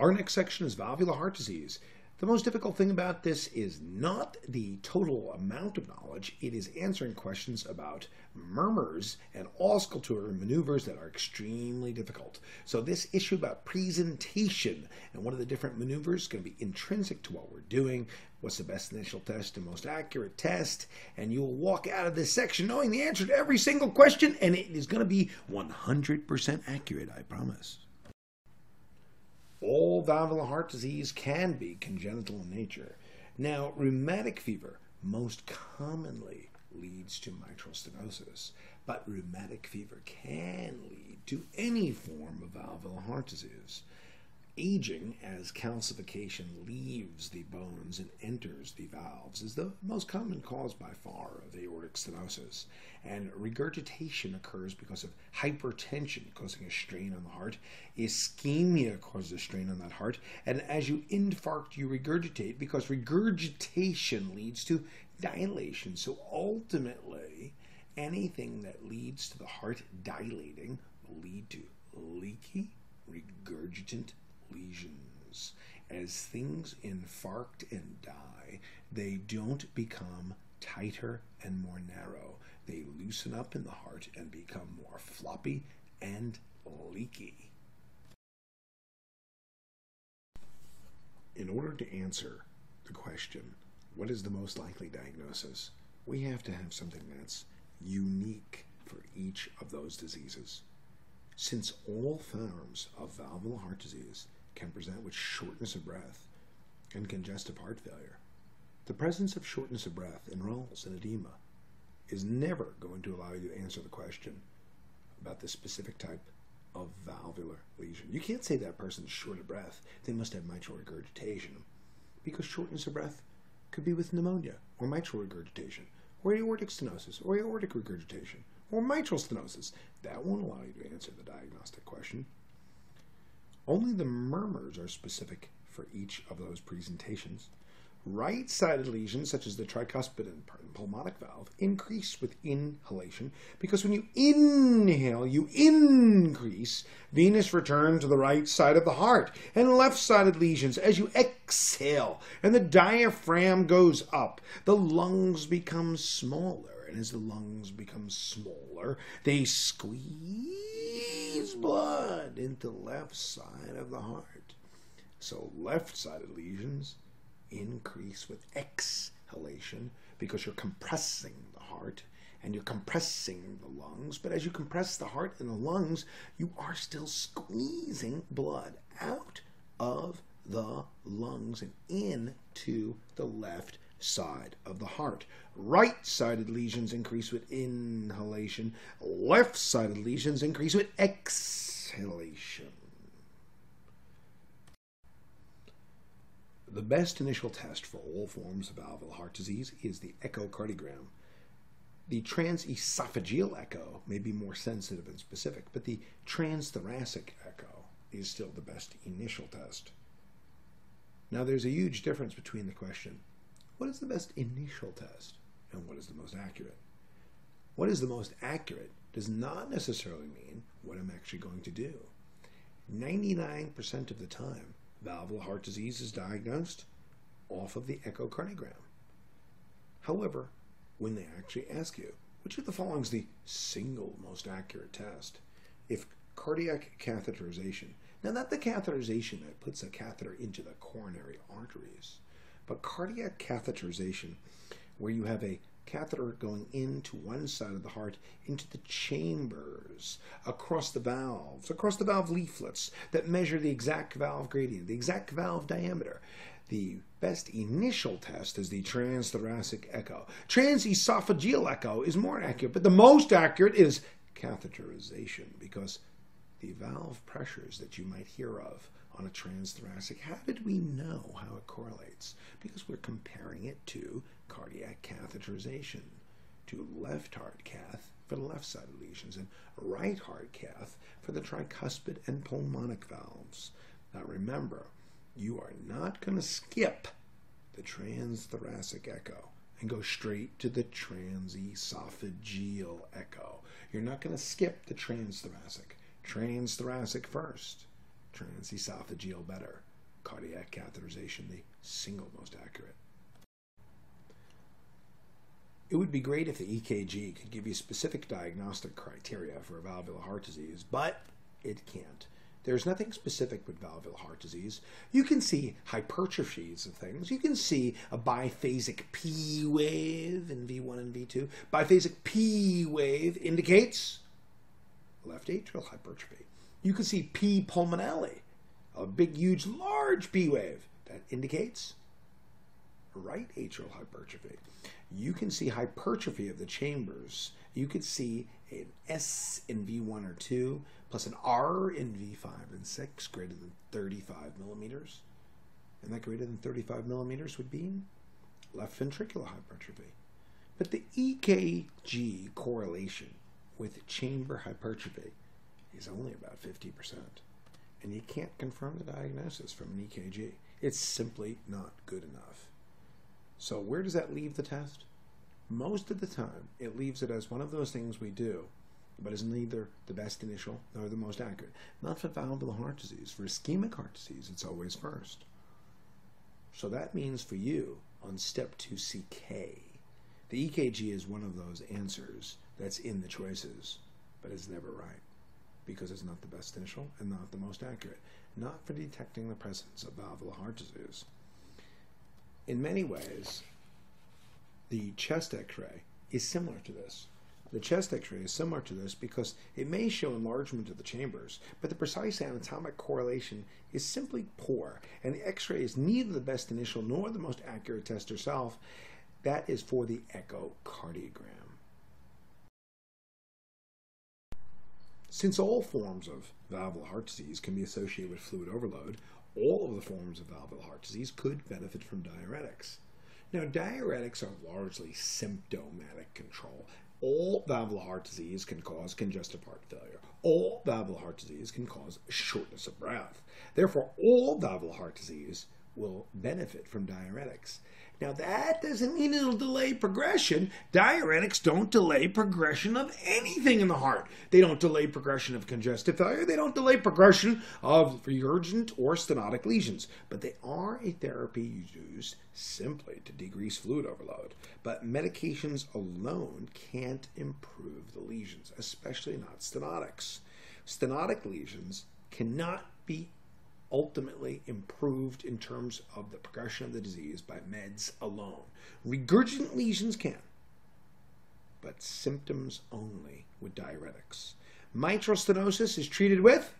Our next section is valvular heart disease. The most difficult thing about this is not the total amount of knowledge, it is answering questions about murmurs and auscultatory maneuvers that are extremely difficult. So this issue about presentation and what are the different maneuvers is going to be intrinsic to what we're doing, what's the best initial test and most accurate test, and you'll walk out of this section knowing the answer to every single question, and it is going to be 100% accurate, I promise. All valvular heart disease can be congenital in nature. Now, rheumatic fever most commonly leads to mitral stenosis, but rheumatic fever can lead to any form of valvular heart disease. Aging, as calcification leaves the bones and enters the valves, is the most common cause by far of aortic stenosis. And regurgitation occurs because of hypertension causing a strain on the heart. Ischemia causes a strain on that heart. And as you infarct, you regurgitate because regurgitation leads to dilation. So ultimately, anything that leads to the heart dilating will lead to leaky, regurgitant lesions. As things infarct and die, they don't become tighter and more narrow. They loosen up in the heart and become more floppy and leaky. In order to answer the question, what is the most likely diagnosis, we have to have something that's unique for each of those diseases. Since all forms of valvular heart disease can present with shortness of breath and congestive heart failure, the presence of shortness of breath enrolls in edema is never going to allow you to answer the question about the specific type of valvular lesion. You can't say that person's short of breath. They must have mitral regurgitation, because shortness of breath could be with pneumonia or mitral regurgitation or aortic stenosis or aortic regurgitation or mitral stenosis. That won't allow you to answer the diagnostic question. Only the murmurs are specific for each of those presentations. Right-sided lesions, such as the tricuspid and pulmonic valve, increase with inhalation because when you inhale, you increase venous return to the right side of the heart. And left-sided lesions, as you exhale and the diaphragm goes up, the lungs become smaller. And as the lungs become smaller, they squeeze blood into the left side of the heart. So left-sided lesions increase with exhalation because you're compressing the heart and you're compressing the lungs. But as you compress the heart and the lungs, you are still squeezing blood out of the lungs and into the left side of the heart. Right-sided lesions increase with inhalation. Left-sided lesions increase with exhalation. The best initial test for all forms of valvular heart disease is the echocardiogram. The transesophageal echo may be more sensitive and specific, but the transthoracic echo is still the best initial test. Now, there's a huge difference between the question, what is the best initial test, and what is the most accurate? What is the most accurate does not necessarily mean what I'm actually going to do. 99% of the time, valvular heart disease is diagnosed off of the echocardiogram. However, when they actually ask you, which of the following is the single most accurate test? If cardiac catheterization, now not the catheterization that puts a catheter into the coronary arteries, but cardiac catheterization where you have a catheter going into one side of the heart, into the chambers, across the valves, across the valve leaflets that measure the exact valve gradient, the exact valve diameter. The best initial test is the transthoracic echo. Transesophageal echo is more accurate, but the most accurate is catheterization because the valve pressures that you might hear of on a transthoracic, how did we know how it correlates? Because we're comparing it to cardiac catheterization, to left heart cath for the left-sided lesions, and right heart cath for the tricuspid and pulmonic valves. Now remember, you are not going to skip the transthoracic echo and go straight to the transesophageal echo. You're not going to skip the transthoracic. Transthoracic first, transesophageal better. cardiac catheterization, the single most accurate. It would be great if the EKG could give you specific diagnostic criteria for valvular heart disease, but it can't. There's nothing specific with valvular heart disease. You can see hypertrophies of things. You can see a biphasic P wave in V1 and V2. Biphasic P wave indicates left atrial hypertrophy. You can see P pulmonale, a big, huge, large P wave. That indicates right atrial hypertrophy. You can see hypertrophy of the chambers. You could see an S in V1 or 2 plus an R in V5 and 6 greater than 35 millimeters. And that greater than 35 millimeters would be left ventricular hypertrophy. But the EKG correlation with chamber hypertrophy is only about 50%. And you can't confirm the diagnosis from an EKG. It's simply not good enough. So where does that leave the test? Most of the time, it leaves it as one of those things we do, but is neither the best initial nor the most accurate. Not for valvular heart disease. For ischemic heart disease, it's always first. So that means for you, on step 2CK, the EKG is one of those answers that's in the choices, but it's never right, because it's not the best initial and not the most accurate. Not for detecting the presence of valvular heart disease. In many ways, the chest x-ray is similar to this. The chest x-ray is similar to this because it may show enlargement of the chambers, but the precise anatomic correlation is simply poor, and the x-ray is neither the best initial nor the most accurate test herself. That is for the echocardiogram. Since all forms of valvular heart disease can be associated with fluid overload, all of the forms of valvular heart disease could benefit from diuretics. Now, diuretics are largely symptomatic control. All valvular heart disease can cause congestive heart failure. All valvular heart disease can cause shortness of breath. Therefore, all valvular heart disease will benefit from diuretics. Now, that doesn't mean it'll delay progression. Diuretics don't delay progression of anything in the heart. They don't delay progression of congestive failure. They don't delay progression of regurgent or stenotic lesions. But they are a therapy used simply to decrease fluid overload. But medications alone can't improve the lesions, especially not stenotics. Stenotic lesions cannot be ultimately improved in terms of the progression of the disease by meds alone. Regurgent lesions can, but symptoms only with diuretics. Mitral stenosis is treated with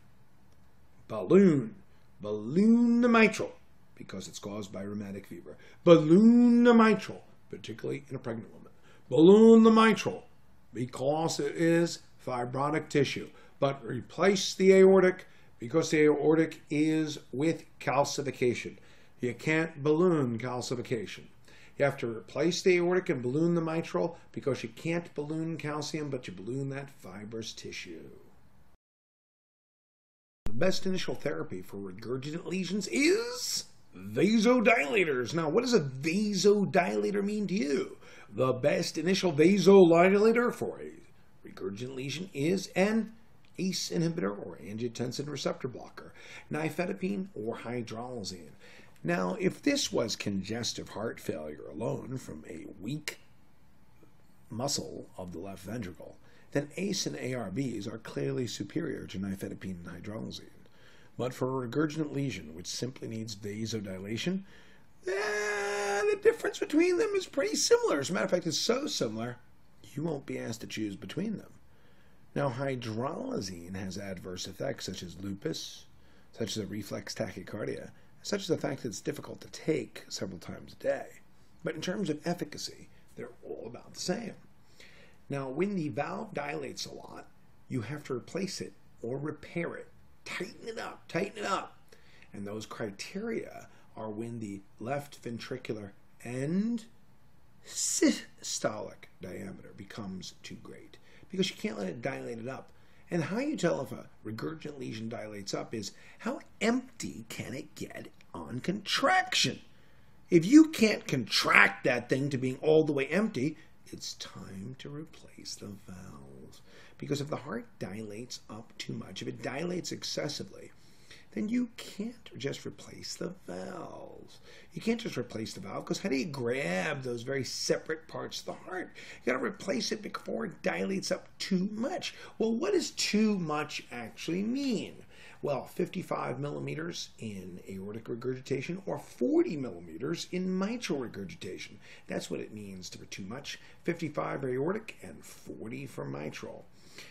balloon the mitral, because it's caused by rheumatic fever. Balloon the mitral, particularly in a pregnant woman. Balloon the mitral, because it is fibrotic tissue, but replace the aortic, because the aortic is with calcification. You can't balloon calcification. You have to replace the aortic and balloon the mitral, because you can't balloon calcium, but you balloon that fibrous tissue. The best initial therapy for regurgitant lesions is vasodilators. Now, what does a vasodilator mean to you? The best initial vasodilator for a regurgitant lesion is an ACE inhibitor or angiotensin receptor blocker, nifedipine or hydralazine. Now, if this was congestive heart failure alone from a weak muscle of the left ventricle, then ACE and ARBs are clearly superior to nifedipine and hydralazine. But for a regurgitant lesion, which simply needs vasodilation, the difference between them is pretty similar. As a matter of fact, it's so similar, you won't be asked to choose between them. Now, hydralazine has adverse effects such as lupus, such as a reflex tachycardia, such as the fact that it's difficult to take several times a day. But in terms of efficacy, they're all about the same. Now, when the valve dilates a lot, you have to replace it or repair it. Tighten it up. And those criteria are when the left ventricular end systolic diameter becomes too great, because you can't let it dilate it up. And how you tell if a regurgitant lesion dilates up is how empty can it get on contraction. If you can't contract that thing to being all the way empty, it's time to replace the valve. Because if the heart dilates up too much, if it dilates excessively, then you can't just replace the valves. You can't just replace the valve, because how do you grab those very separate parts of the heart? You got to replace it before it dilates up too much. Well, what does too much actually mean? Well, 55 millimeters in aortic regurgitation or 40 millimeters in mitral regurgitation. That's what it means to be too much. 55 for aortic and 40 for mitral.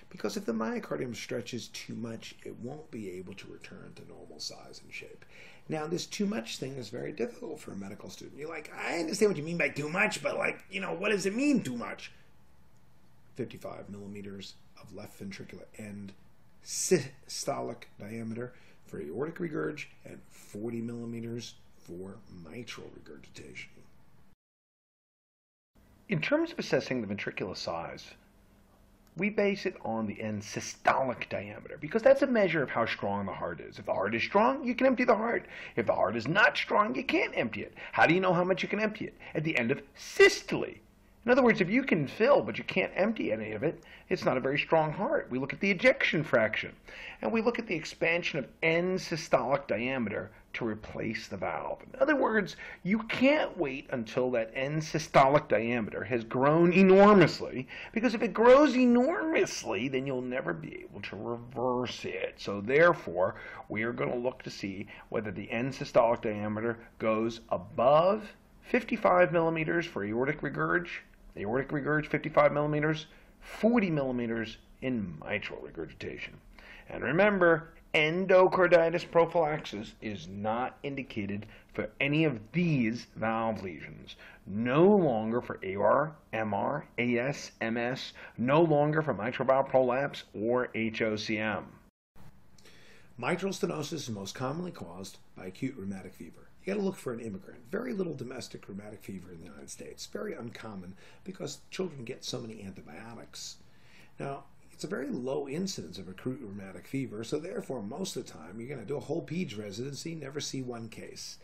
Because if the myocardium stretches too much, it won't be able to return to normal size and shape. Now, this too much thing is very difficult for a medical student. You're like, I understand what you mean by too much, but what does it mean too much? 55 millimeters of left ventricular end systolic diameter for aortic regurg and 40 millimeters for mitral regurgitation. In terms of assessing the ventricular size, we base it on the end systolic diameter because that's a measure of how strong the heart is. If the heart is strong, you can empty the heart. If the heart is not strong, you can't empty it. How do you know how much you can empty it? At the end of systole. In other words, if you can fill but you can't empty any of it, it's not a very strong heart. We look at the ejection fraction, and we look at the expansion of end systolic diameter to replace the valve. In other words, you can't wait until that end systolic diameter has grown enormously, because if it grows enormously, then you'll never be able to reverse it. So therefore, we are going to look to see whether the end systolic diameter goes above 55 millimeters for aortic regurg, 55 millimeters, 40 millimeters in mitral regurgitation. And remember, endocarditis prophylaxis is not indicated for any of these valve lesions. No longer for AR, MR, AS, MS, no longer for mitral valve prolapse or HOCM. Mitral stenosis is most commonly caused by acute rheumatic fever. You got to look for an immigrant. Very little domestic rheumatic fever in the United States. Very uncommon because children get so many antibiotics. Now, it's a very low incidence of acute rheumatic fever, so therefore most of the time you're going to do a whole peds residency, never see one case.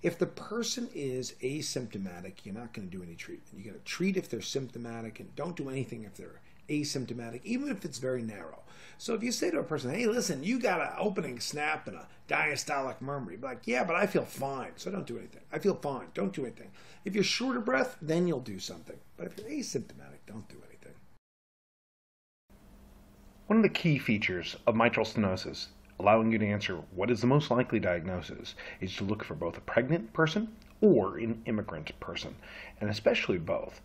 If the person is asymptomatic, you're not going to do any treatment. You're going to treat if they're symptomatic and don't do anything if they're asymptomatic, even if it's very narrow. So if you say to a person, hey, listen, you got an opening snap and a diastolic murmur, you'd be like, yeah, but I feel fine, so don't do anything. I feel fine, don't do anything. If you're short of breath, then you'll do something. But if you're asymptomatic, don't do anything. One of the key features of mitral stenosis, allowing you to answer what is the most likely diagnosis, is to look for both a pregnant person or an immigrant person, and especially both.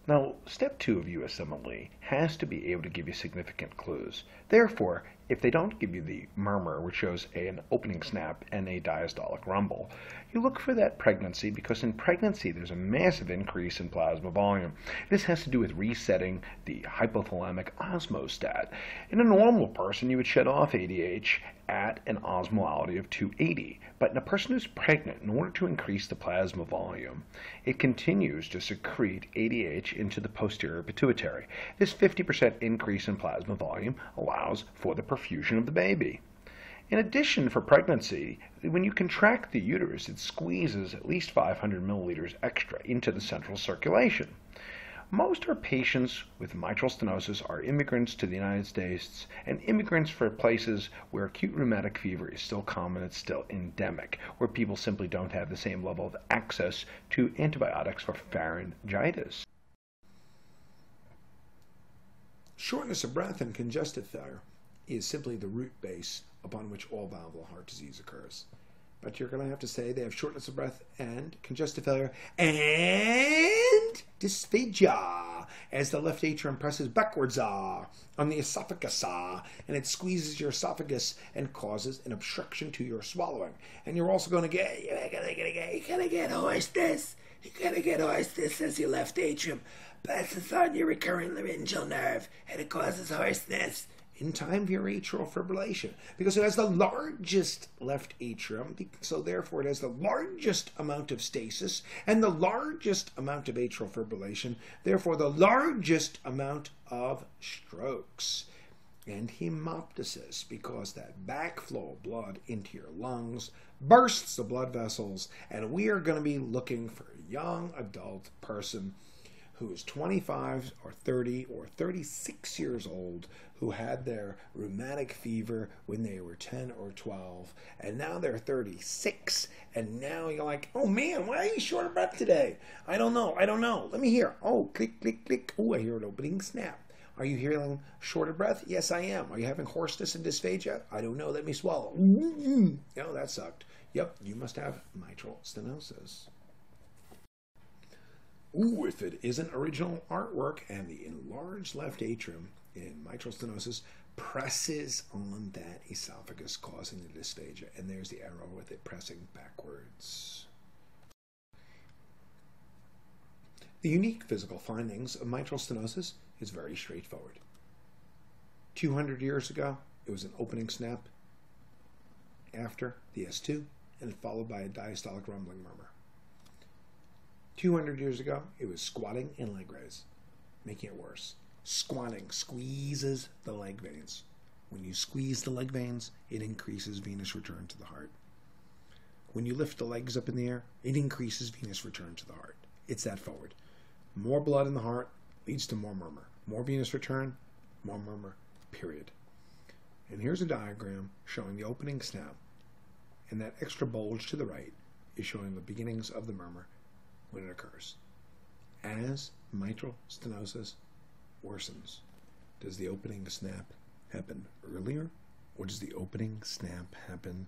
Now, step 2 of USMLE has to be able to give you significant clues. Therefore, if they don't give you the murmur, which shows an opening snap and a diastolic rumble, you look for that pregnancy, because in pregnancy there's a massive increase in plasma volume. This has to do with resetting the hypothalamic osmostat. In a normal person, you would shed off ADH at an osmolality of 280. But in a person who's pregnant, in order to increase the plasma volume, it continues to secrete ADH into the posterior pituitary. This 50% increase in plasma volume allows for the perfusion of the baby. In addition, for pregnancy, when you contract the uterus, it squeezes at least 500 milliliters extra into the central circulation. Most of our patients with mitral stenosis are immigrants to the United States, and immigrants for places where acute rheumatic fever is still common, it's still endemic, where people simply don't have the same level of access to antibiotics for pharyngitis. Shortness of breath and congestive failure is simply the root base upon which all valvular heart disease occurs. But you're going to have to say they have shortness of breath and congestive failure and dysphagia as the left atrium presses backwards on the esophagus and it squeezes your esophagus and causes an obstruction to your swallowing. And you're also going to get, you're going to get hoarseness. You're going to get hoarseness as your left atrium passes on your recurrent laryngeal nerve and it causes hoarseness in time for your atrial fibrillation, because it has the largest left atrium, so therefore it has the largest amount of stasis and the largest amount of atrial fibrillation, therefore the largest amount of strokes. And hemoptysis, because that backflow of blood into your lungs bursts the blood vessels, and we are going to be looking for a young adult person who is 25 or 30 or 36 years old, who had their rheumatic fever when they were 10 or 12, and now they're 36, and now you're like, oh man, why are you short of breath today? I don't know. Let me hear. Oh, click, click, click. Oh, I hear an opening snap. Are you hearing short of breath? Yes, I am. Are you having hoarseness and dysphagia? I don't know. Let me swallow. Oh, that sucked. Yep, you must have mitral stenosis. Ooh, if it isn't original artwork and the enlarged left atrium in mitral stenosis presses on that esophagus, causing the dysphagia. And there's the arrow with it pressing backwards. The unique physical findings of mitral stenosis is very straightforward. 200 years ago, it was an opening snap after the S2, and followed by a diastolic rumbling murmur. 200 years ago, it was squatting and leg raise, making it worse. Squatting squeezes the leg veins. When you squeeze the leg veins, it increases venous return to the heart. When you lift the legs up in the air, it increases venous return to the heart. It's that forward. More blood in the heart leads to more murmur. More venous return, more murmur, period. And here's a diagram showing the opening snap, and that extra bulge to the right is showing the beginnings of the murmur when it occurs. As mitral stenosis worsens, does the opening snap happen earlier, or does the opening snap happen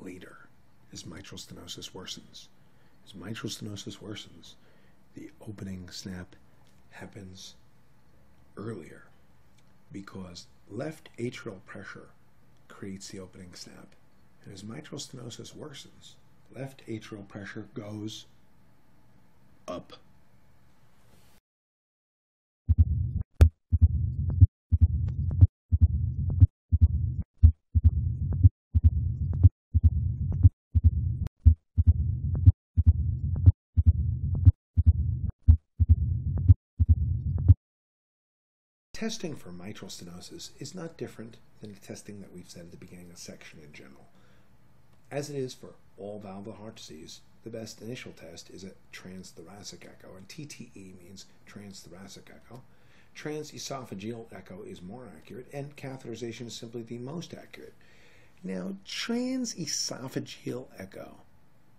later as mitral stenosis worsens? As mitral stenosis worsens, the opening snap happens earlier because left atrial pressure creates the opening snap. And as mitral stenosis worsens, left atrial pressure goes up. Testing for mitral stenosis is not different than the testing that we've said at the beginning of the section in general. As it is for all valvular heart disease, the best initial test is a transthoracic echo, and TTE means transthoracic echo. Transesophageal echo is more accurate, and catheterization is simply the most accurate. Now, transesophageal echo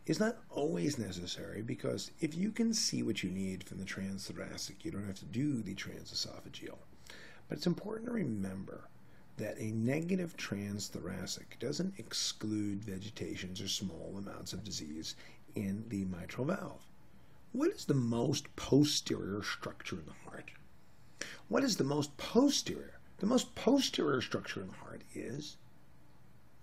is not always necessary, because if you can see what you need from the transthoracic, you don't have to do the transesophageal. But it's important to remember that a negative transthoracic doesn't exclude vegetations or small amounts of disease in the mitral valve. What is the most posterior structure in the heart? What is the most posterior? The most posterior structure in the heart is,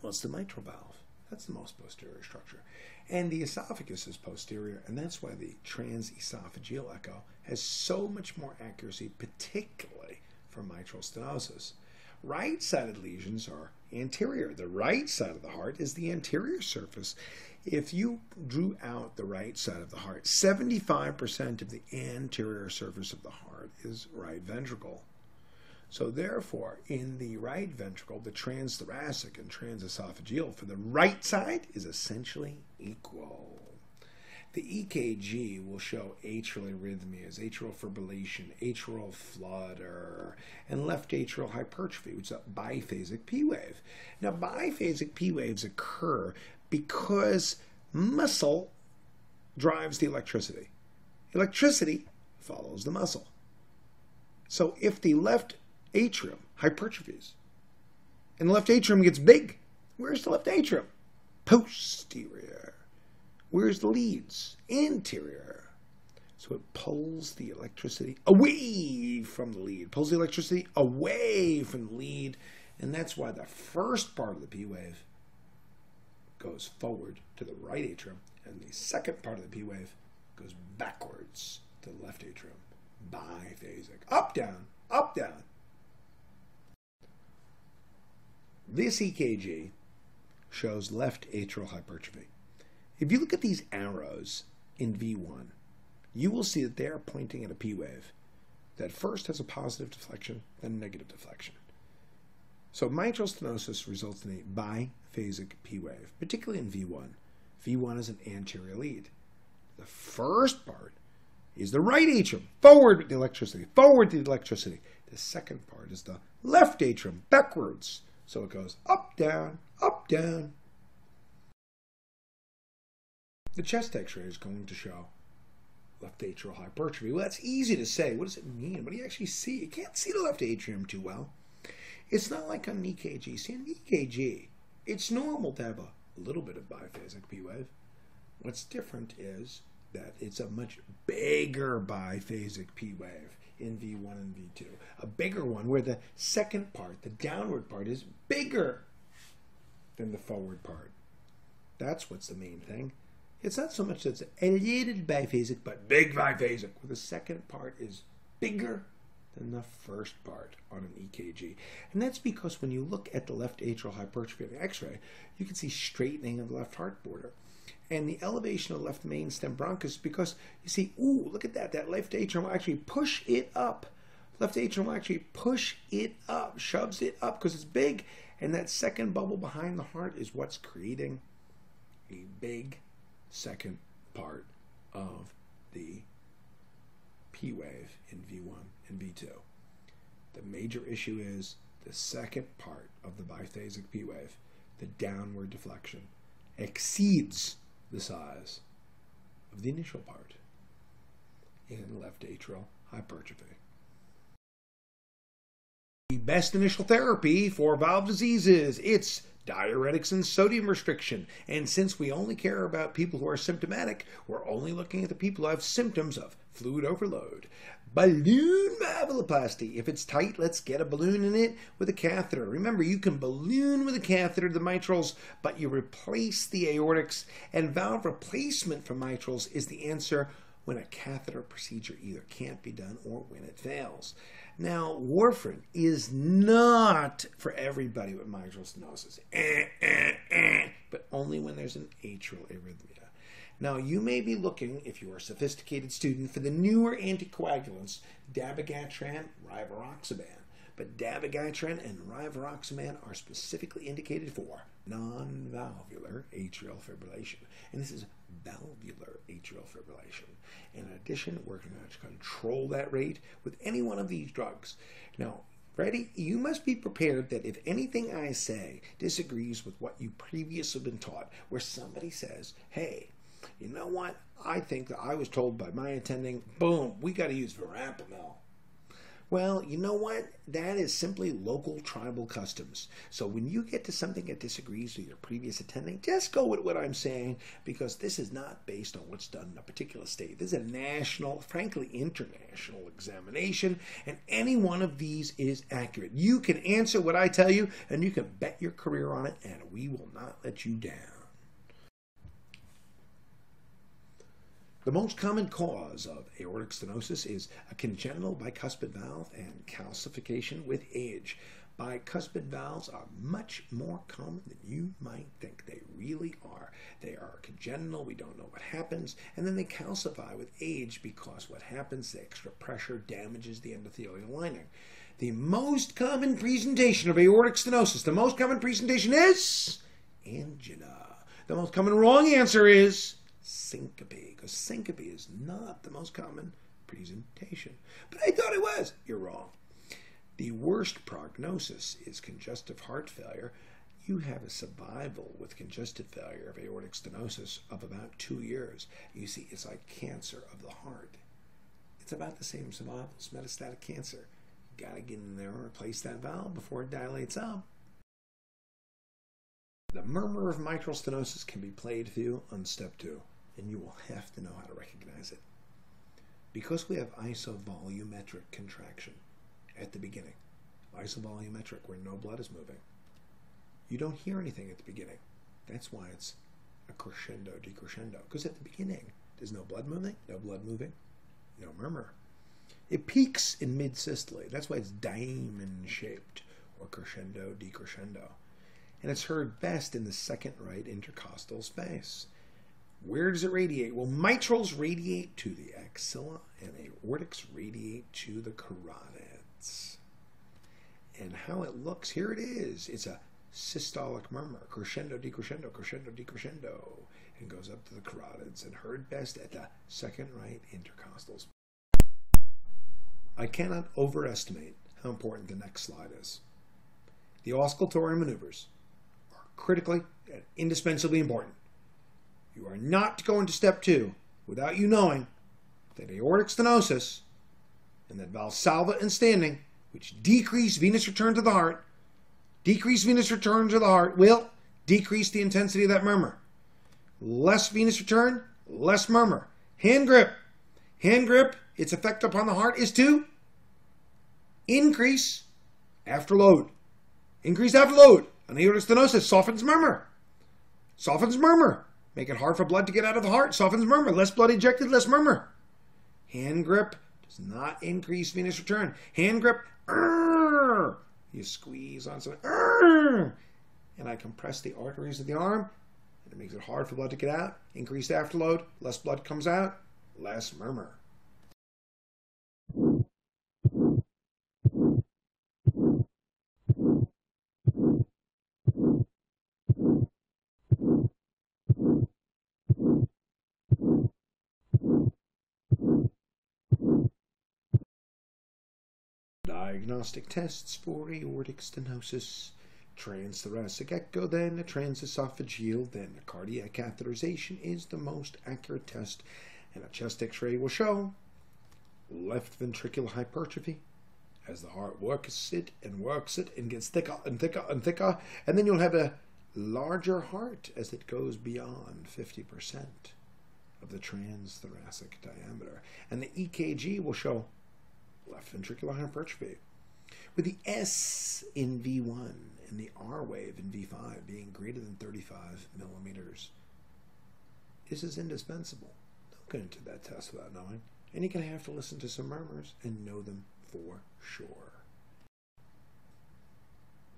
well, it's the mitral valve. That's the most posterior structure. And the esophagus is posterior, and that's why the transesophageal echo has so much more accuracy, particularly for mitral stenosis. Right-sided lesions are anterior. The right side of the heart is the anterior surface. If you drew out the right side of the heart, 75% of the anterior surface of the heart is right ventricle. So therefore, in the right ventricle, the transthoracic and transesophageal for the right side is essentially equal. The EKG will show atrial arrhythmias, atrial fibrillation, atrial flutter, and left atrial hypertrophy, which is a biphasic P wave. Now, biphasic P waves occur because muscle drives the electricity. Electricity follows the muscle. So if the left atrium hypertrophies and the left atrium gets big, where's the left atrium? Posterior. Where's the leads? Anterior. So it pulls the electricity away from the lead, pulls the electricity away from the lead, and that's why the first part of the P wave goes forward to the right atrium, and the second part of the P wave goes backwards to the left atrium. Biphasic. Up, down, up, down. This EKG shows left atrial hypertrophy. If you look at these arrows in V1, you will see that they are pointing at a P wave that first has a positive deflection, then a negative deflection. So mitral stenosis results in a biphasic P wave, particularly in V1. V1 is an anterior lead. The first part is the right atrium, forward with the electricity, forward to the electricity. The second part is the left atrium, backwards. So it goes up, down, up, down. The chest x-ray is going to show left atrial hypertrophy. Well, that's easy to say. What does it mean? What do you actually see? You can't see the left atrium too well. It's not like on an EKG. See, on an EKG, it's normal to have a little bit of biphasic P wave. What's different is that it's a much bigger biphasic P wave in V1 and V2. A bigger one where the second part, the downward part, is bigger than the forward part. That's what's the main thing. It's not so much that it's a little biphasic, but big biphasic, where the second part is bigger than the first part on an EKG. And that's because when you look at the left atrial hypertrophy on the X-ray, you can see straightening of the left heart border. And the elevation of the left main stem bronchus, because you see, ooh, look at that. That left atrium will actually push it up. Left atrium will actually push it up, shoves it up because it's big. And that second bubble behind the heart is what's creating a big second part of the P wave in V1 and V2. The major issue is the second part of the biphasic P wave, the downward deflection, exceeds the size of the initial part in left atrial hypertrophy. The best initial therapy for valve diseases, it's diuretics and sodium restriction. And since we only care about people who are symptomatic, we're only looking at the people who have symptoms of fluid overload. Balloon valvuloplasty. If it's tight, let's get a balloon in it with a catheter. Remember, you can balloon with a catheter the mitrals, but you replace the aortics, and valve replacement for mitrals is the answer when a catheter procedure either can't be done or when it fails. Now, warfarin is not for everybody with mitral stenosis, but only when there's an atrial arrhythmia. Now, you may be looking, if you're a sophisticated student, for the newer anticoagulants, dabigatran, rivaroxaban. But dabigatran and rivaroxaban are specifically indicated for non-valvular atrial fibrillation. And this is valvular atrial fibrillation. In addition, we're going to control that rate with any one of these drugs. Now, ready? You must be prepared that if anything I say disagrees with what you previously been taught, where somebody says, hey, you know what? I think that I was told by my attending, boom, we got to use verapamil. Well, you know what? That is simply local tribal customs. So when you get to something that disagrees with your previous attending, just go with what I'm saying, because this is not based on what's done in a particular state. This is a national, frankly international examination, and any one of these is accurate. You can answer what I tell you, and you can bet your career on it, and we will not let you down. The most common cause of aortic stenosis is a congenital bicuspid valve and calcification with age. Bicuspid valves are much more common than you might think. They really are. They are congenital, we don't know what happens, and then they calcify with age because what happens, the extra pressure damages the endothelial lining. The most common presentation of aortic stenosis, the most common presentation is angina. The most common wrong answer is syncope, because syncope is not the most common presentation. But I thought it was. You're wrong. The worst prognosis is congestive heart failure. You have a survival with congestive failure of aortic stenosis of about 2 years. You see, it's like cancer of the heart. It's about the same survival as metastatic cancer. You got to get in there and replace that valve before it dilates up. The murmur of mitral stenosis can be played through on step 2, and you will have to know how to recognize it. Because we have isovolumetric contraction at the beginning, isovolumetric where no blood is moving, you don't hear anything at the beginning. That's why it's a crescendo, decrescendo, because at the beginning there's no blood moving, no murmur. It peaks in mid-systole. That's why it's diamond-shaped, or crescendo, decrescendo. And it's heard best in the second right intercostal space. Where does it radiate? Well, mitrals radiate to the axilla, and aortics radiate to the carotids. And how it looks, here it is. It's a systolic murmur, crescendo, decrescendo, and goes up to the carotids, and heard best at the second right intercostal space. I cannot overestimate how important the next slide is. The auscultorial maneuvers are critically and indispensably important. You are not going to step 2 without you knowing that aortic stenosis and that Valsalva and standing, which decrease venous return to the heart, will decrease the intensity of that murmur. Less venous return, less murmur. Hand grip. Hand grip, its effect upon the heart is to increase after load. Increase after load. An aortic stenosis softens murmur. Softens murmur. Make it hard for blood to get out of the heart. Softens murmur. Less blood ejected, less murmur. Hand grip does not increase venous return. Hand grip, you squeeze on something, and I compress the arteries of the arm, and it makes it hard for blood to get out. Increased afterload, less blood comes out, less murmur. Diagnostic tests for aortic stenosis. Transthoracic echo, then a transesophageal, then a cardiac catheterization is the most accurate test, and a chest x-ray will show left ventricular hypertrophy as the heart works it and gets thicker and thicker and thicker, and then you'll have a larger heart as it goes beyond 50% of the transthoracic diameter, and the EKG will show left ventricular hypertrophy, with the S in V1 and the R wave in V5 being greater than 35 millimeters. This is indispensable. Don't get into that test without knowing, and you're going to have to listen to some murmurs and know them for sure.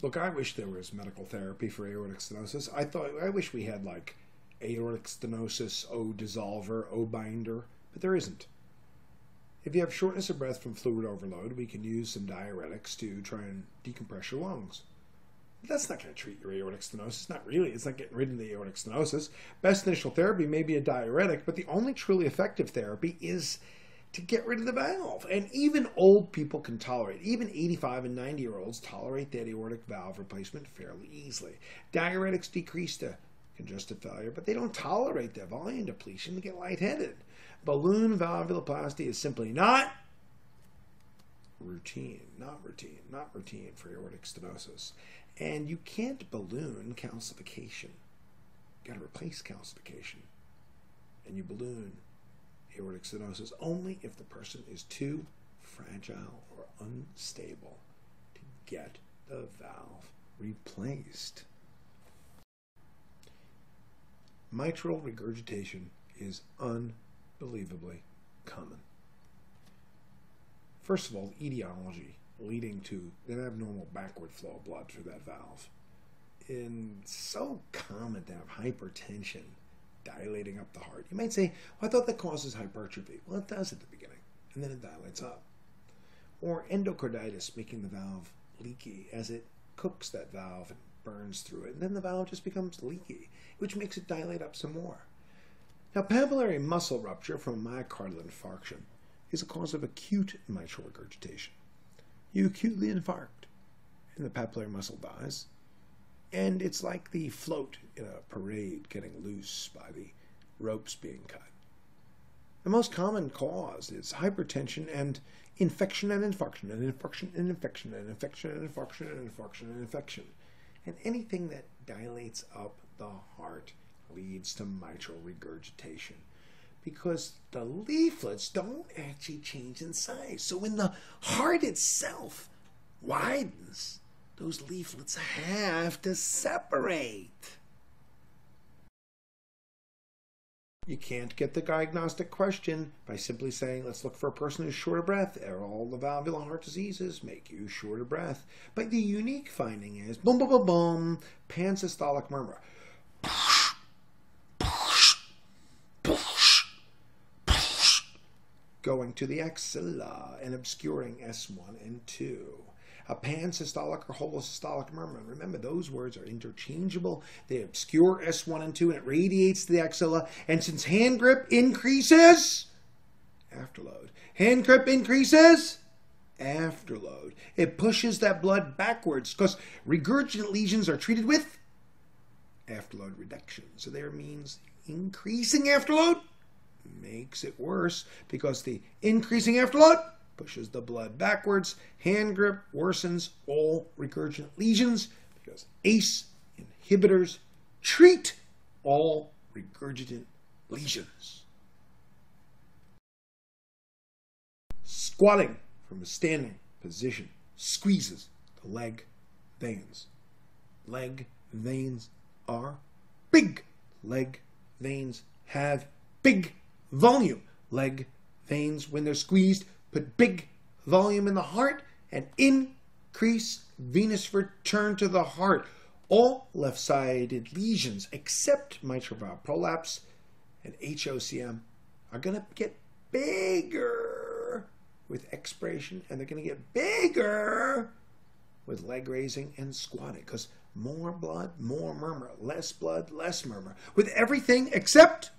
Look, I wish there was medical therapy for aortic stenosis. I wish we had like aortic stenosis O dissolver, O binder, but there isn't. If you have shortness of breath from fluid overload, we can use some diuretics to try and decompress your lungs. But that's not going to treat your aortic stenosis. Not really. It's not getting rid of the aortic stenosis. Best initial therapy may be a diuretic, but the only truly effective therapy is to get rid of the valve. And even old people can tolerate, even 85 and 90-year-olds tolerate that aortic valve replacement fairly easily. Diuretics decrease the congestive failure, but they don't tolerate the volume depletion. They get lightheaded. Balloon valvuloplasty is simply not routine for aortic stenosis. And you can't balloon calcification. You've got to replace calcification. And you balloon aortic stenosis only if the person is too fragile or unstable to get the valve replaced. Mitral regurgitation is unbelievably common. First of all, the etiology leading to an abnormal backward flow of blood through that valve. And so common to have hypertension dilating up the heart. You might say, well, I thought that causes hypertrophy. Well, it does at the beginning, and then it dilates up. Or endocarditis, making the valve leaky as it cooks that valve and burns through it, and then the valve just becomes leaky, which makes it dilate up some more. Now, papillary muscle rupture from myocardial infarction is a cause of acute mitral regurgitation. You acutely infarct, and the papillary muscle dies, and it's like the float in a parade getting loose by the ropes being cut. The most common cause is hypertension and infection and infarction, and infection and infection, and infection and infarction, and infarction and infection. And anything that dilates up the heart leads to mitral regurgitation, because the leaflets don't actually change in size. So when the heart itself widens, those leaflets have to separate. You can't get the diagnostic question by simply saying, let's look for a person who's short of breath. All the valvular heart diseases make you short of breath. But the unique finding is, boom, boom, boom, boom, pansystolic murmur. Going to the axilla and obscuring S1 and 2. A pansystolic or holosystolic murmur. Remember, those words are interchangeable. They obscure S1 and 2, and it radiates to the axilla. And since hand grip increases, afterload. Hand grip increases, afterload. It pushes that blood backwards because regurgitant lesions are treated with afterload reduction. So there means increasing afterload makes it worse because the increasing afterload pushes the blood backwards. Hand grip worsens all regurgitant lesions because ACE inhibitors treat all regurgitant lesions. Squatting from a standing position squeezes the leg veins. Leg veins are big. Leg veins have big volume. Leg veins, when they're squeezed, put big volume in the heart and increase venous return to the heart. All left-sided lesions except mitral valve prolapse and HOCM are going to get bigger with expiration, and they're going to get bigger with leg raising and squatting because more blood, more murmur, less blood, less murmur with everything except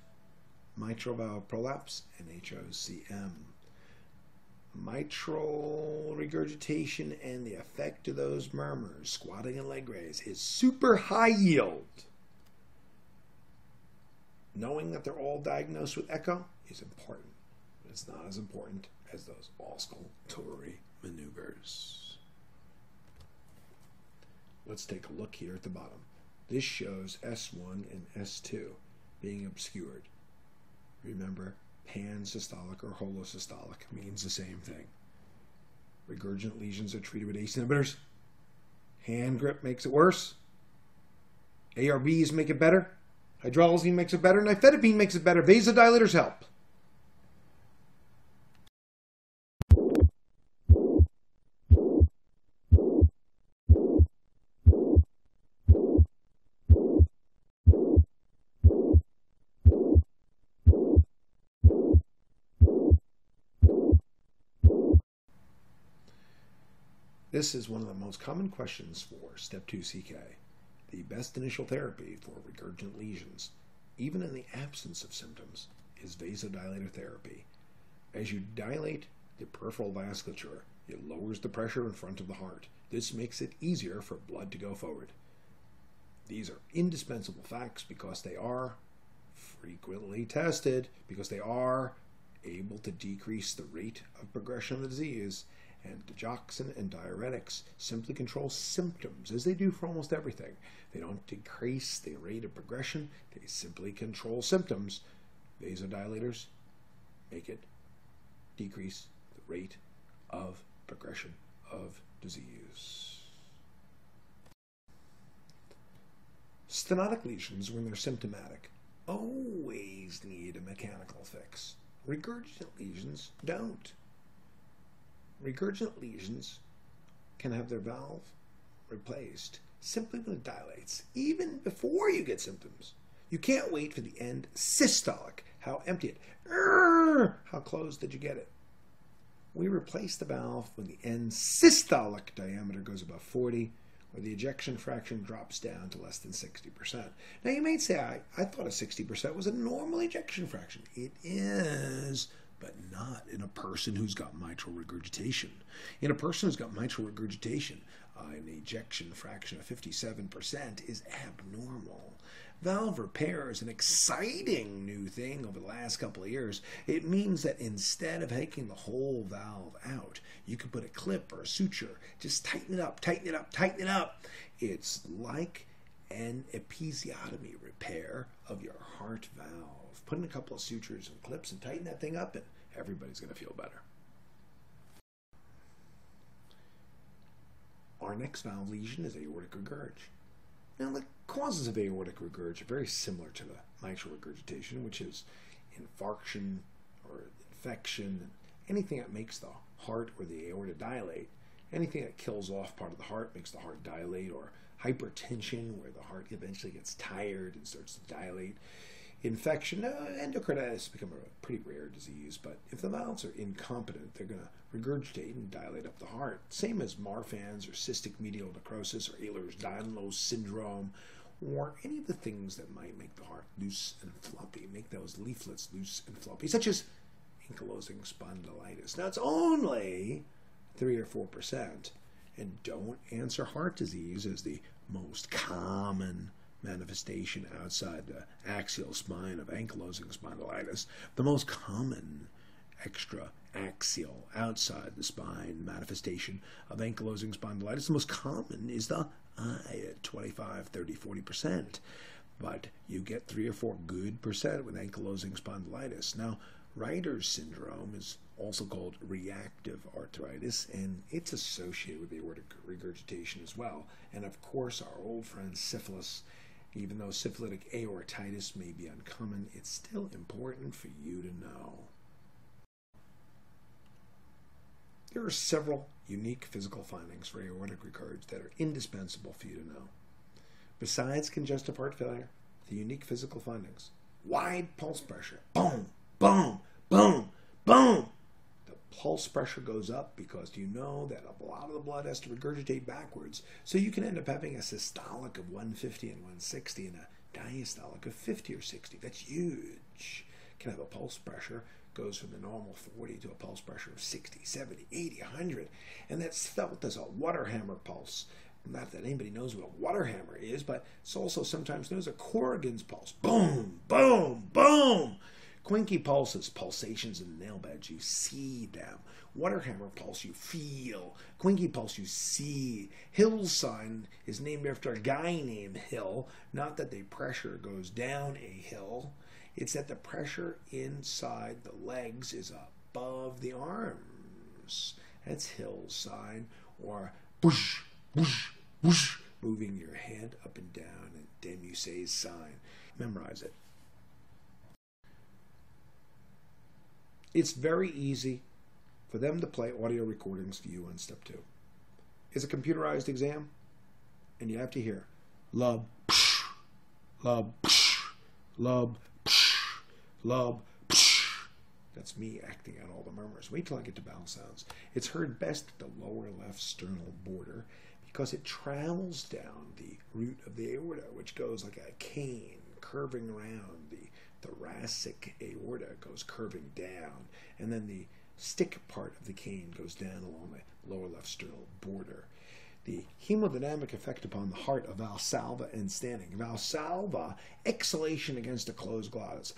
mitral valve prolapse and HOCM. Mitral regurgitation and the effect of those murmurs, squatting and leg raise, is super high yield. Knowing that they're all diagnosed with echo is important, but it's not as important as those auscultatory maneuvers. Let's take a look here at the bottom. This shows S1 and S2 being obscured. Remember, pansystolic or holosystolic means the same thing. Regurgitant lesions are treated with ACE inhibitors. Hand grip makes it worse. ARBs make it better. Hydralazine makes it better. Nifedipine makes it better. Vasodilators help. This is one of the most common questions for Step 2 CK. The best initial therapy for regurgitant lesions, even in the absence of symptoms, is vasodilator therapy. As you dilate the peripheral vasculature, it lowers the pressure in front of the heart. This makes it easier for blood to go forward. These are indispensable facts because they are frequently tested, because they are able to decrease the rate of progression of the disease. And digoxin and diuretics simply control symptoms, as they do for almost everything. They don't decrease the rate of progression, they simply control symptoms. Vasodilators make it decrease the rate of progression of disease. Stenotic lesions, when they're symptomatic, always need a mechanical fix. Regurgitant lesions don't. Regurgitant lesions can have their valve replaced simply when it dilates, even before you get symptoms. You can't wait for the end systolic. How empty it. How close did you get it? We replace the valve when the end systolic diameter goes above 40, or the ejection fraction drops down to less than 60%. Now you may say, I thought a 60% was a normal ejection fraction. It is, but not in a person who's got mitral regurgitation. In a person who's got mitral regurgitation, an ejection fraction of 57% is abnormal. Valve repair is an exciting new thing over the last couple of years. It means that instead of taking the whole valve out, you can put a clip or a suture. Just tighten it up, tighten it up, tighten it up. It's like an episiotomy repair of your heart valve. Put in a couple of sutures and clips and tighten that thing up, and everybody's going to feel better. Our next valve lesion is aortic regurg. Now, the causes of aortic regurg are very similar to the mitral regurgitation, which is infarction or infection, anything that makes the heart or the aorta dilate, anything that kills off part of the heart makes the heart dilate, or hypertension, where the heart eventually gets tired and starts to dilate. Infection, endocarditis become a pretty rare disease, but if the valves are incompetent, they're going to regurgitate and dilate up the heart. Same as Marfan's or cystic medial necrosis or Ehlers-Danlos syndrome, or any of the things that might make the heart loose and floppy, make those leaflets loose and floppy, such as ankylosing spondylitis. Now, it's only 3 or 4%. And don't answer heart disease as the most common manifestation outside the axial spine of ankylosing spondylitis. The most common extra-axial, outside the spine manifestation of ankylosing spondylitis, the most common is the eye at 25, 30, 40%. But you get 3 or 4 good percent with ankylosing spondylitis. Now, Reiter's syndrome is also called reactive arthritis, and it's associated with aortic regurgitation as well. And of course, our old friend syphilis. Even though syphilitic aortitis may be uncommon, it's still important for you to know. There are several unique physical findings for aortic regurg that are indispensable for you to know. Besides congestive heart failure, the unique physical findings: wide pulse pressure, boom, boom, boom, boom. The pulse pressure goes up because you know that a lot of the blood has to regurgitate backwards, so you can end up having a systolic of 150 and 160 and a diastolic of 50 or 60. That's huge. You can have a pulse pressure goes from the normal 40 to a pulse pressure of 60, 70, 80, 100, and that's felt as a water hammer pulse. Not that anybody knows what a water hammer is, but it's also sometimes known as a Corrigan's pulse. Boom, boom, boom. Quincke pulses, pulsations in the nail beds, you see them. Water hammer pulse, you feel. Quincke pulse, you see. Hill's sign is named after a guy named Hill. Not that the pressure goes down a hill. It's that the pressure inside the legs is above the arms. That's Hill's sign. Or whoosh, whoosh, whoosh, moving your head up and down, and Demusset's sign. Memorize it. It's very easy for them to play audio recordings for you on step 2. It's a computerized exam, and you have to hear lub, psh, lub, psh, lub, psh, lub, psh. That's me acting out all the murmurs. Wait till I get to vowel sounds. It's heard best at the lower left sternal border because it travels down the root of the aorta, which goes like a cane curving around. The thoracic aorta goes curving down, and then the stick part of the cane goes down along the lower left sternal border. The hemodynamic effect upon the heart of Valsalva and standing. Valsalva, exhalation against a closed glottis.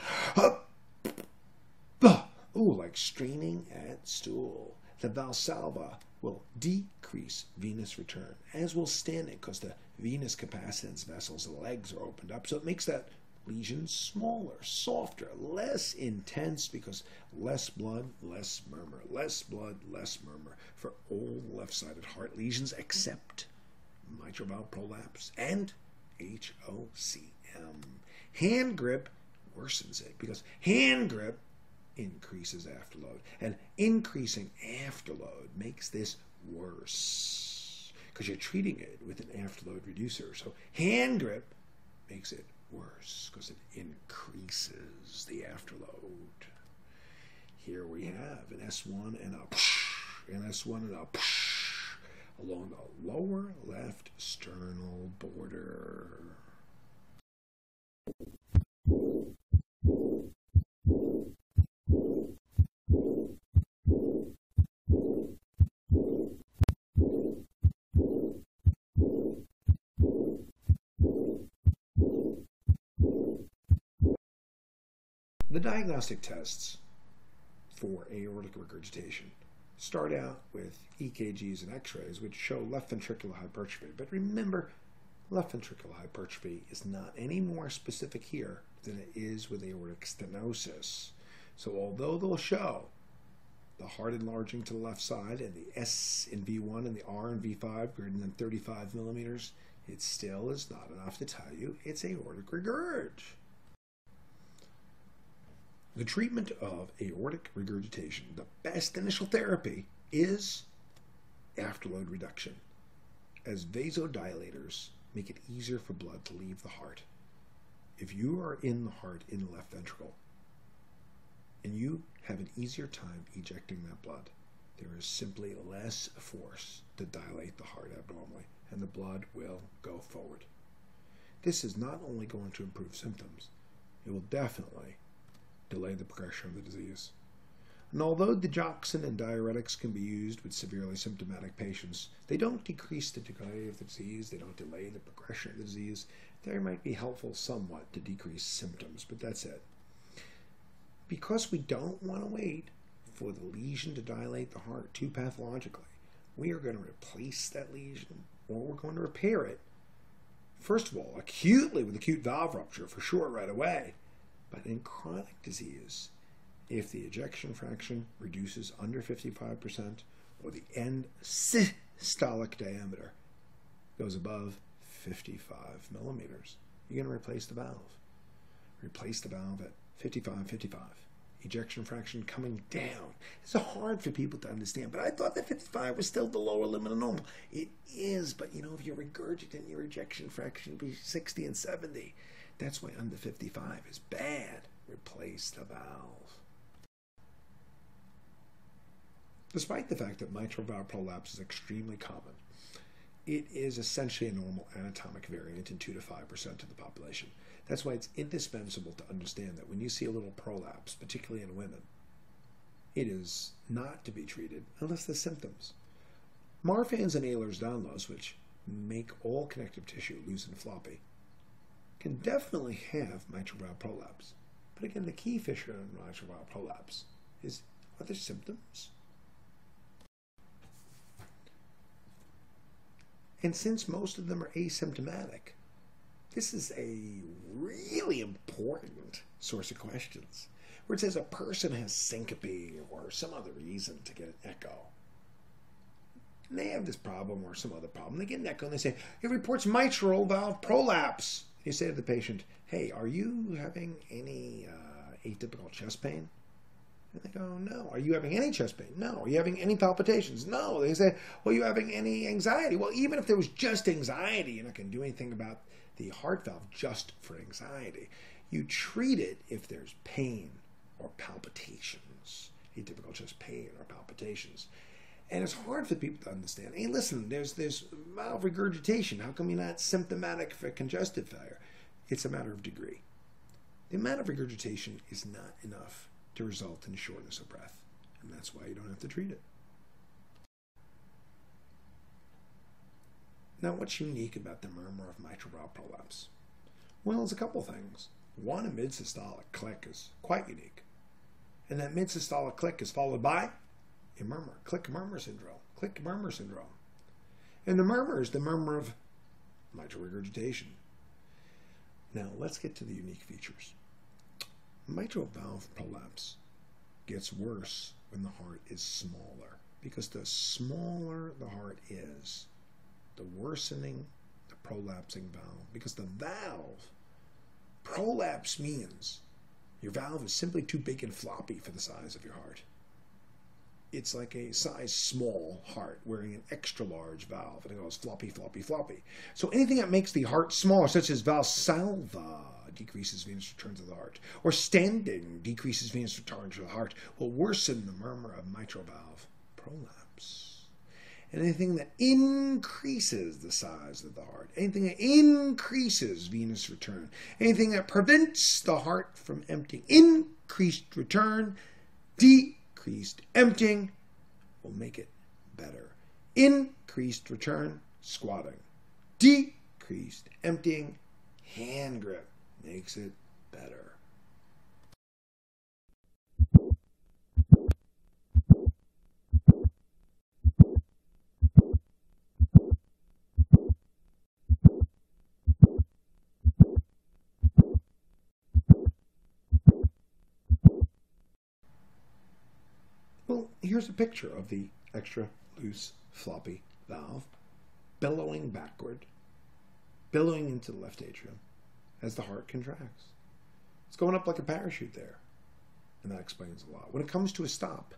Ooh, like straining at stool. The Valsalva will decrease venous return, as will standing, because the venous capacitance vessels of the legs are opened up, so it makes that lesion smaller, softer, less intense, because less blood, less murmur. Less blood, less murmur for all left-sided heart lesions except mitral valve prolapse and HOCM. Hand grip worsens it because hand grip increases afterload, and increasing afterload makes this worse because you're treating it with an afterload reducer. So hand grip makes it worse because it increases the afterload. Here we have an S1 and a psh, an S1 and a psh along the lower left sternal border. The diagnostic tests for aortic regurgitation start out with EKGs and X-rays, which show left ventricular hypertrophy. But remember, left ventricular hypertrophy is not any more specific here than it is with aortic stenosis. So although they'll show the heart enlarging to the left side and the S in V1 and the R in V5 greater than 35 millimeters, it still is not enough to tell you it's aortic regurg. The treatment of aortic regurgitation, the best initial therapy, is afterload reduction, as vasodilators make it easier for blood to leave the heart. If you are in the heart in the left ventricle, and you have an easier time ejecting that blood, there is simply less force to dilate the heart abnormally, and the blood will go forward. This is not only going to improve symptoms, it will definitely delay the progression of the disease. And although digoxin and diuretics can be used with severely symptomatic patients, they don't decrease the degree of the disease, they don't delay the progression of the disease. They might be helpful somewhat to decrease symptoms, but that's it. Because we don't want to wait for the lesion to dilate the heart too pathologically, we are going to replace that lesion, or we're going to repair it. First of all, acutely with acute valve rupture, for sure, right away. But in chronic disease, if the ejection fraction reduces under 55%, or the end systolic diameter goes above 55 millimeters, you're going to replace the valve. Replace the valve at 55. Ejection fraction coming down. It's hard for people to understand, but I thought that 55 was still the lower limit of normal. It is, but you know, if you're regurgitant, your ejection fraction will be 60 and 70. That's why under 55 is bad. Replace the valve. Despite the fact that mitral valve prolapse is extremely common, it is essentially a normal anatomic variant in 2 to 5% of the population. That's why it's indispensable to understand that when you see a little prolapse, particularly in women, it is not to be treated unless there's symptoms. Marfan's and Ehlers-Danlos, which make all connective tissue loose and floppy, can definitely have mitral valve prolapse. But again, the key feature in mitral valve prolapse is, are there symptoms? And since most of them are asymptomatic, this is a really important source of questions, where it says a person has syncope or some other reason to get an echo. And they have this problem or some other problem. They get an echo and they say, it reports mitral valve prolapse. You say to the patient, hey, are you having any atypical chest pain? And they go, no. Are you having any chest pain? No. Are you having any palpitations? No. They say, well, are you having any anxiety? Well, even if there was just anxiety, you're not going to do anything about the heart valve just for anxiety. You treat it if there's pain or palpitations, atypical chest pain or palpitations. And it's hard for people to understand. Hey, listen, there's valve regurgitation. How come you're not symptomatic for congestive failure? It's a matter of degree. The amount of regurgitation is not enough to result in shortness of breath, and that's why you don't have to treat it. Now, what's unique about the murmur of mitral valve prolapse? Well, there's a couple things. One, a mid-systolic click is quite unique. And that mid-systolic click is followed by a murmur, click-murmur syndrome, click-murmur syndrome. And the murmur is the murmur of mitral regurgitation. Now, let's get to the unique features. Mitral valve prolapse gets worse when the heart is smaller, because the smaller the heart is, the worsening the prolapsing valve, because the valve prolapse means your valve is simply too big and floppy for the size of your heart. It's like a size small heart wearing an extra large valve, and it goes floppy, floppy, floppy. So anything that makes the heart smaller, such as Valsalva, decreases venous return to the heart, or standing decreases venous return to the heart, will worsen the murmur of mitral valve prolapse. And anything that increases the size of the heart, anything that increases venous return, anything that prevents the heart from emptying, increased return, decreased emptying, will make it better. Increased return, squatting. Decreased emptying, hand grip, makes it better. Well, here's a picture of the extra loose floppy valve billowing backward, billowing into the left atrium as the heart contracts. It's going up like a parachute there, and that explains a lot. When it comes to a stop,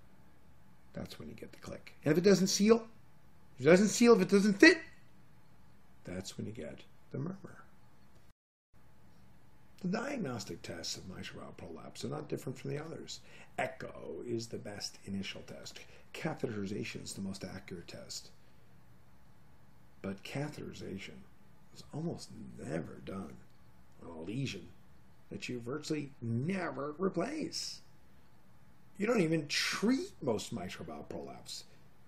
that's when you get the click. And if it doesn't seal, if it doesn't fit, that's when you get the murmur. The diagnostic tests of mitral valve prolapse are not different from the others. Echo is the best initial test. Catheterization is the most accurate test. But catheterization is almost never done on a lesion that you virtually never replace. You don't even treat most mitral valve prolapse.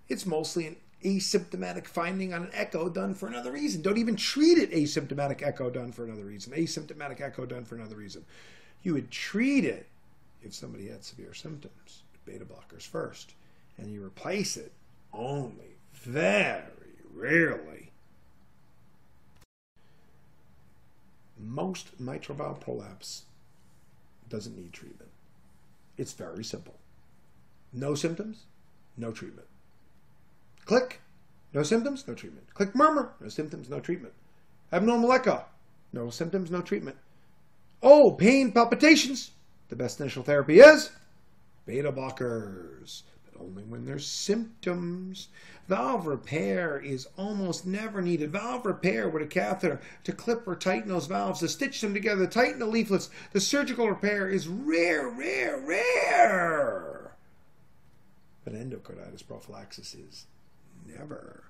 It's mostly an asymptomatic finding on an echo done for another reason. Don't even treat it asymptomatic echo done for another reason. Asymptomatic echo done for another reason. You would treat it if somebody had severe symptoms, beta blockers first, and you replace it only very rarely. Most mitral valve prolapse doesn't need treatment. It's very simple. No symptoms, no treatment. Click, no symptoms, no treatment. Click murmur, no symptoms, no treatment. Abnormal echo, no symptoms, no treatment. Oh, pain, palpitations. The best initial therapy is beta blockers, but only when there's symptoms. Valve repair is almost never needed. Valve repair with a catheter to clip or tighten those valves, to stitch them together, tighten the leaflets. The surgical repair is rare, rare, rare. But endocarditis prophylaxis is never.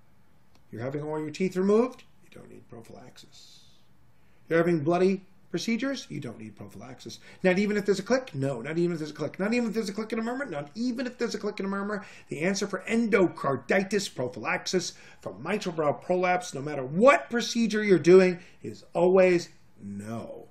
You're having all your teeth removed? You don't need prophylaxis. You're having bloody procedures? You don't need prophylaxis. Not even if there's a click? No, not even if there's a click. Not even if there's a click and a murmur? Not even if there's a click and a murmur. The answer for endocarditis prophylaxis from mitral valve prolapse, no matter what procedure you're doing, is always no.